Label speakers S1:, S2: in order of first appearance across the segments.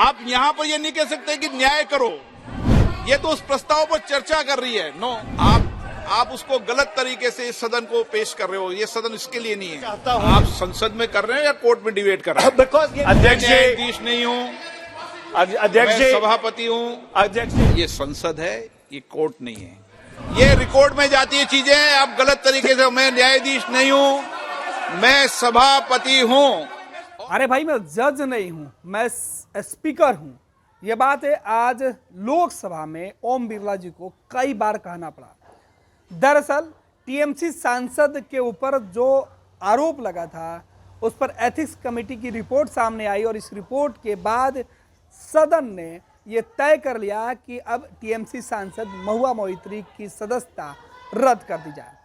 S1: आप यहाँ पर ये नहीं कह सकते कि न्याय करो, ये तो उस प्रस्ताव पर चर्चा कर रही है। नो, आप उसको गलत तरीके से इस सदन को पेश कर रहे हो। ये सदन इसके लिए नहीं है। आप संसद में कर रहे हैं या कोर्ट में डिबेट कर रहे हैं?
S2: बिकॉज
S1: अध्यक्ष न्यायाधीश नहीं हूँ,
S2: अध्यक्ष
S1: मैं सभापति हूँ।
S2: अध्यक्ष
S1: ये संसद है, ये कोर्ट नहीं है। ये रिकॉर्ड में जाती है चीजें। आप गलत तरीके से, मैं न्यायाधीश नहीं हूँ, मैं सभापति हूँ।
S3: अरे भाई, मैं जज नहीं हूं, मैं स्पीकर हूं। यह बात है आज लोकसभा में ओम बिरला जी को कई बार कहना पड़ा। दरअसल टीएमसी सांसद के ऊपर जो आरोप लगा था उस पर एथिक्स कमेटी की रिपोर्ट सामने आई और इस रिपोर्ट के बाद सदन ने यह तय कर लिया कि अब टीएमसी सांसद महुआ मोइत्री की सदस्यता रद्द कर दी जाए।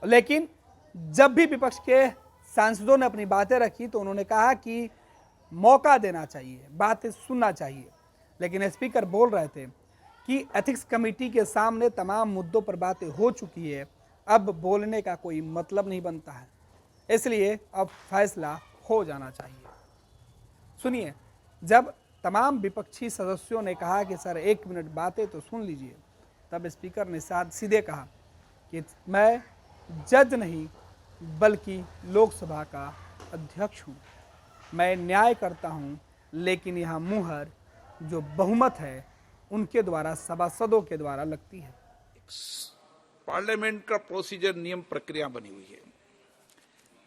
S3: लेकिन जब भी विपक्ष के सांसदों ने अपनी बातें रखी तो उन्होंने कहा कि मौका देना चाहिए, बातें सुनना चाहिए। लेकिन स्पीकर बोल रहे थे कि एथिक्स कमेटी के सामने तमाम मुद्दों पर बातें हो चुकी है, अब बोलने का कोई मतलब नहीं बनता है, इसलिए अब फैसला हो जाना चाहिए। सुनिए, जब तमाम विपक्षी सदस्यों ने कहा कि सर 1 मिनट बातें तो सुन लीजिए, तब स्पीकर ने सीधे कहा कि मैं जज नहीं बल्कि लोकसभा का अध्यक्ष हूँ, मैं न्याय करता हूँ, लेकिन यहाँ मुहर जो बहुमत है उनके द्वारा, सभासदों के द्वारा लगती है।
S1: पार्लियामेंट का प्रोसीजर, नियम प्रक्रिया बनी हुई है।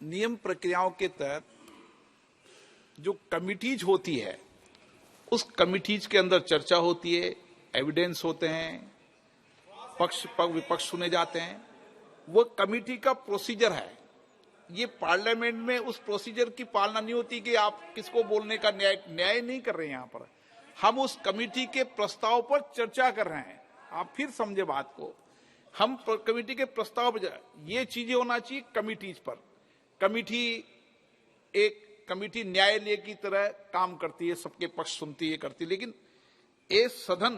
S1: नियम प्रक्रियाओं के तहत जो कमिटीज होती है, उस कमिटीज के अंदर चर्चा होती है, एविडेंस होते हैं, पक्ष विपक्ष सुने जाते हैं। वो कमिटी का प्रोसीजर है। ये पार्लियामेंट में उस प्रोसीजर की पालना नहीं होती कि आप किसको बोलने का न्याय नहीं कर रहे हैं। यहाँ पर हम उस कमिटी के प्रस्ताव पर चर्चा कर रहे हैं। आप फिर समझे बात को। हम कमिटी के प्रस्ताव पर, ये चीजें होना चाहिए कमिटीज पर। कमिटी न्यायालय की तरह काम करती है, सबके पक्ष सुनती है, करती है, लेकिन ये सदन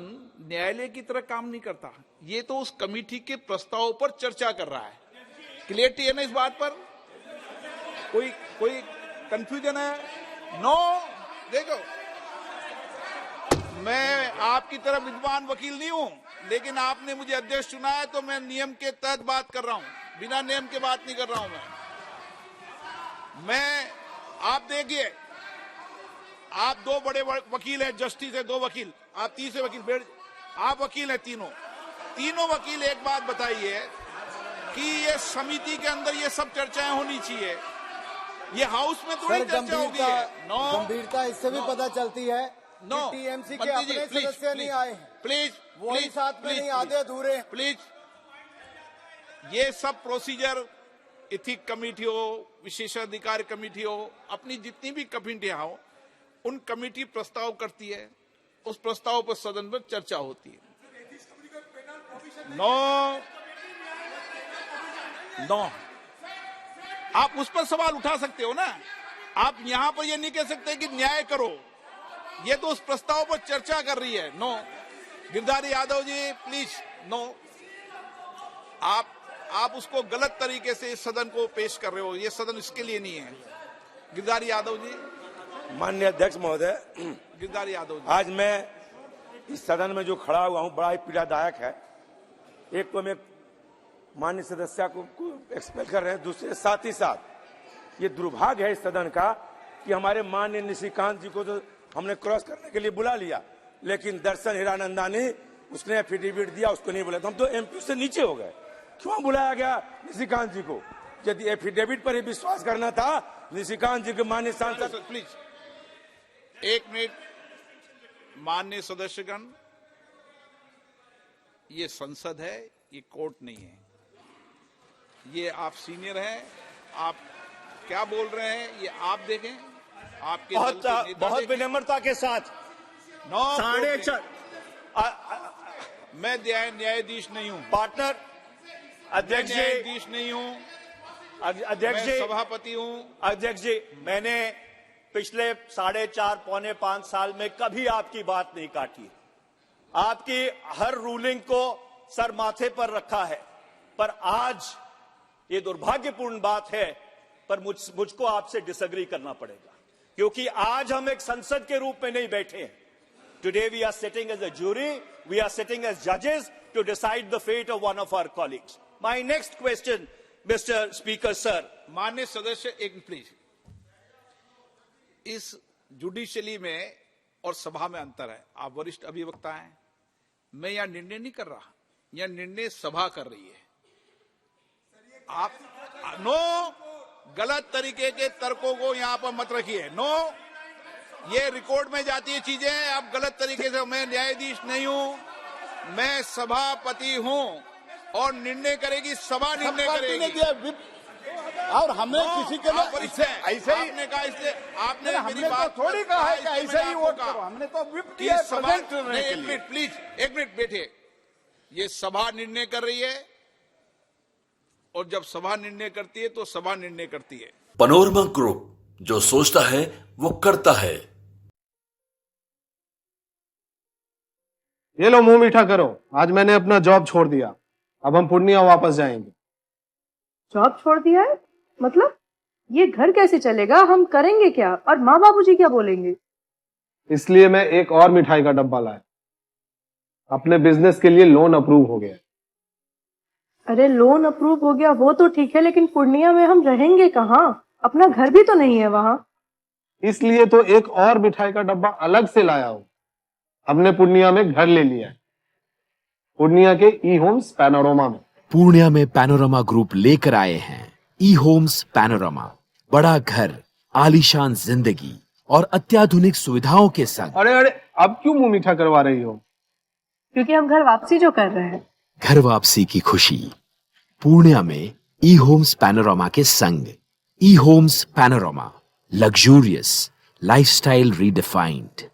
S1: न्यायालय की तरह काम नहीं करता। ये तो उस कमिटी के प्रस्ताव पर चर्चा कर रहा है। क्लियरिटी है ना इस बात पर? कोई कंफ्यूजन है? नो। देखो, मैं आपकी तरह विद्वान वकील नहीं हूं, लेकिन आपने मुझे अध्यक्ष चुना है तो मैं नियम के तहत बात कर रहा हूं, बिना नियम के बात नहीं कर रहा हूं। आप देखिए, आप 2 बड़े वकील हैं, जस्टिस है 2 वकील, आप तीसरे वकील, आप वकील हैं तीनों वकील। एक बात बताइए कि ये समिति के अंदर ये सब चर्चाएं होनी चाहिए, ये हाउस में थोड़ी चर्चा होगी।
S4: गंभीरता इससे भी पता चलती है कि टीएमसी के अपने सदस्य नहीं आए,
S1: प्लीज
S4: वही साथ में नहीं, आधे अधूरे।
S1: प्लीज, ये सब प्रोसीजर, एथिक कमेटी हो, विशेषाधिकार कमेटी हो, अपनी जितनी भी कमेटियां हो, उन कमेटी प्रस्ताव करती है, उस प्रस्ताव पर सदन में चर्चा होती है। नो, आप उस पर सवाल उठा सकते हो ना। आप यहां पर ये नहीं कह सकते कि न्याय करो, ये तो उस प्रस्ताव पर चर्चा कर रही है। No, Girdhari Yadav ji please, no, आप उसको गलत तरीके से इस सदन को पेश कर रहे हो। ये सदन इसके लिए नहीं है। गिरधारी यादव जी।
S2: माननीय अध्यक्ष महोदय,
S1: गिरधारी यादव जी,
S2: आज मैं इस सदन में जो खड़ा हुआ हूं बड़ा ही पीड़ादायक है। एक तो मैं माननीय सदस्य को एक्सपेल कर रहे हैं, दूसरे साथ ही साथ ये दुर्भाग्य है इस सदन का कि हमारे माननीय निशिकांत जी को तो हमने क्रॉस करने के लिए बुला लिया, लेकिन दर्शन हीरानंदानी उसने एफिडेविट दिया, उसको नहीं बुलाया। तो हम तो एमपी से नीचे हो गए। क्यों बुलाया गया निशिकांत जी को? यदि एफिडेविट पर ही विश्वास करना था, निशिकांत जी के माननीय सांसद।
S1: Please 1 minute. माननीय सदस्यगण, ये संसद है, ये कोर्ट नहीं है। ये आप सीनियर हैं, आप क्या बोल रहे हैं ये आप देखें। आपके
S5: बहुत विनम्रता के साथ 4:30
S1: मैं न्यायाधीश नहीं हूं,
S5: पार्टनर अध्यक्ष जी,
S1: न्यायाधीश नहीं हूं,
S5: अध्यक्ष जी,
S1: सभापति हूं।
S5: अध्यक्ष जी, मैंने पिछले 4.5 पौने 5 साल में कभी आपकी बात नहीं काटी। आपकी हर रूलिंग को सर माथे पर रखा है, पर आज ये दुर्भाग्यपूर्ण बात है, पर मुझको आपसे डिसएग्री करना पड़ेगा। क्योंकि आज हम एक संसद के रूप में नहीं बैठे हैं. Today we are sitting as a jury, we are sitting as judges to decide the fate of one of our colleagues. My next question, Mr. Speaker, sir.
S1: माननीय सदस्य एक प्लीज, इस जुडिशियली में और सभा में अंतर है. आप वरिष्ठ अभिवक्ता हैं, मैं यहां निर्णय नहीं कर रहा, यह निर्णय सभा कर रही है. आप नो, गलत तरीके के तर्कों को यहां पर मत रखिए. नो, ये रिकॉर्ड में जाती है चीजें. आप गलत तरीके से, मैं न्यायाधीश नहीं हूं, मैं सभापति हूं और निर्णय करेगी सभा, निर्णय करेगी.
S4: और हमने किसी के लिए
S1: ऐसे ही आपने कहा, इसलिए आपने मेरी बात
S4: थोड़ी कहा है कि ऐसे ही वोट करो. हमने तो व्हिप किया प्रेजेंट करने के
S1: एक
S4: लिए.
S1: मिनट प्लीज, एक मिनट बैठिए. ये सभा निर्णय कर रही है और जब सभा निर्णय करती है तो सभा निर्णय करती है.
S6: पैनोरमा ग्रुप, जो सोचता है वो करता है.
S7: ये लो मुंह मीठा करो. आज मैंने अपना जॉब छोड़ दिया, अब हम पूर्णिया वापस जाएंगे.
S8: जॉब छोड़ दिया है? मतलब ये घर कैसे चलेगा? हम करेंगे क्या? और माँ बाबूजी क्या बोलेंगे?
S7: इसलिए मैं एक और मिठाई का डब्बा लाया. अपने बिजनेस के लिए लोन अप्रूव हो गया.
S8: अरे लोन अप्रूव हो गया वो तो ठीक है, लेकिन पूर्णिया में हम रहेंगे कहाँ? अपना घर भी तो नहीं है वहाँ.
S7: इसलिए तो एक और मिठाई का डब्बा अलग से लाया हूं. हमने पूर्णिया में घर ले लिया है, पूर्णिया के ई होम्स पैनोरमा में.
S9: पूर्णिया में पैनोरमा ग्रुप लेकर आए हैं ई होम्स पैनोरमा. बड़ा घर, आलीशान जिंदगी और अत्याधुनिक सुविधाओं के संग.
S7: अरे अरे, अब क्यों मुंह मीठा करवा रही हो?
S8: क्योंकि हम घर वापसी जो कर रहे हैं.
S9: घर वापसी की खुशी पूर्णिया में ई होम्स पैनोरमा के संग. E Homes Panorama, luxurious lifestyle redefined.